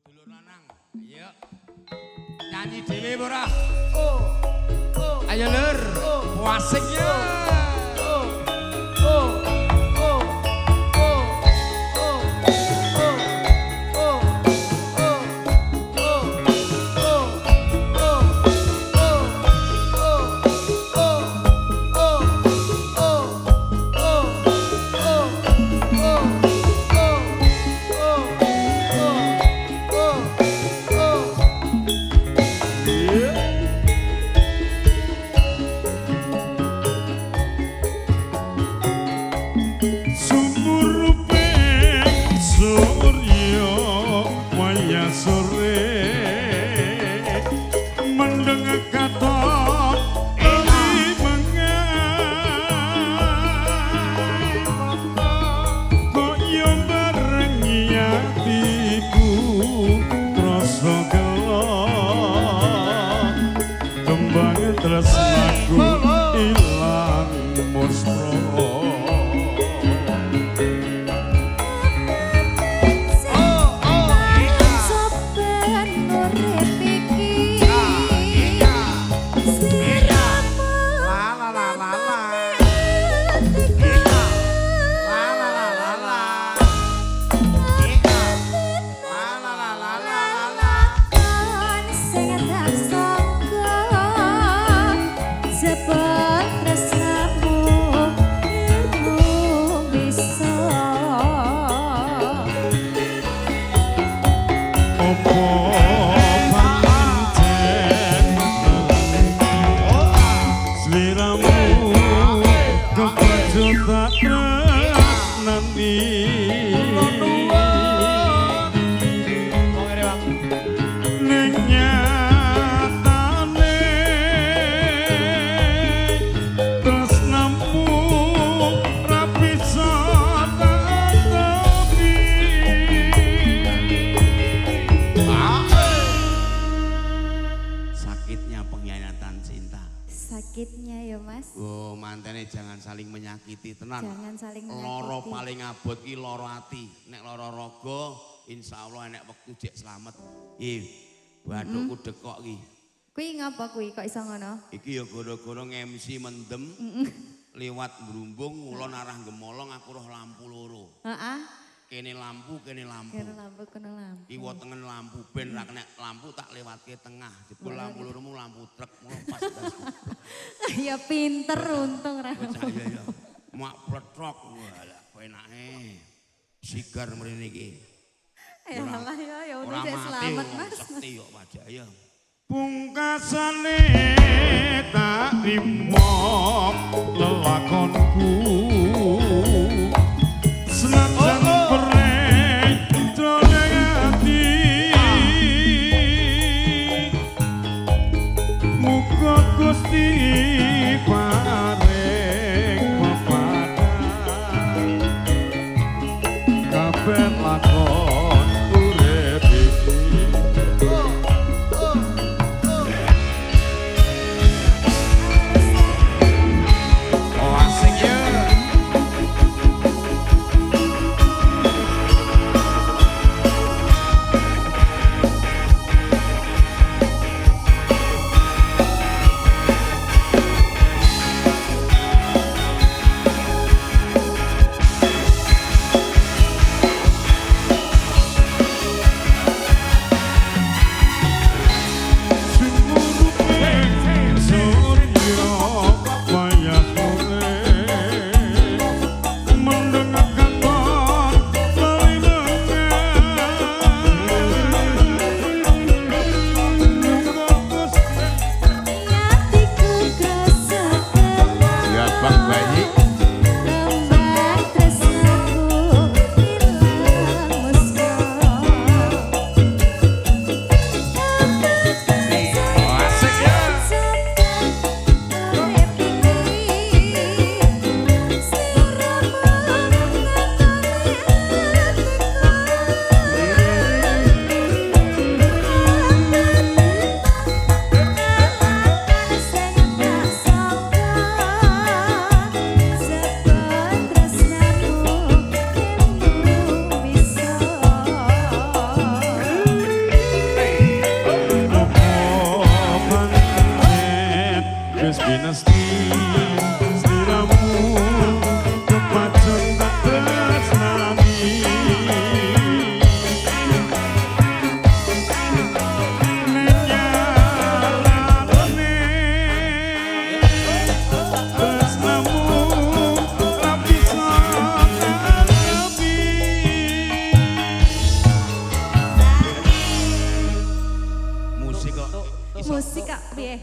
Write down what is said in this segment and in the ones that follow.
Dulur lanang, ayo. Nyanyi dhewe ora? Ayo lur, wasik ya. Tresnaku ilang muspro sakitnya ya mas. Oh mantene jangan saling menyakiti tenan. Jangan saling menyakiti. Loro paling abot ki loro ati. Nek loro raga insyaallah nek wektu jek slamet. Bathukku dekok ki. Kuwi ngapa kuwi kok iso ngono? Iki ya gara-gara nge-MC mendem. Liwat Brumbung ngulon arah Gemolong aku roh lampu loro. Heeh. Kene lampu, kene lampu. Kene lampu, kene lampu. Kiwa tengen lampu ben ra kena lampu tak lewatke tengah. Jebul lampu loromu lampu truk ngono pas das. Ya pinter untung ra. Iya ya. Mak pletrok. Walah penake. Sigar mrene iki. Ya Allah ya udah saya selamat mas. Sekti kok wajah ya. Pungkasane tak rimo lelakonku senajan pereng joleng ati muga Gusti paring pepadang kabeh lakon urip iki. Oh asik ya. Musik kok piye?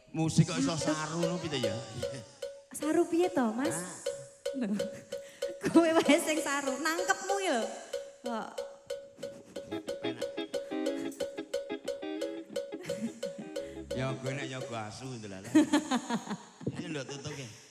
Musik kok iso saru ngono piye ya? Saru piye to, Mas? Lho. Kowe wae sing saru, nangkepmu ya. Kok Ya gue nek nyoba asu itu lah. Ini ndak tutup ya.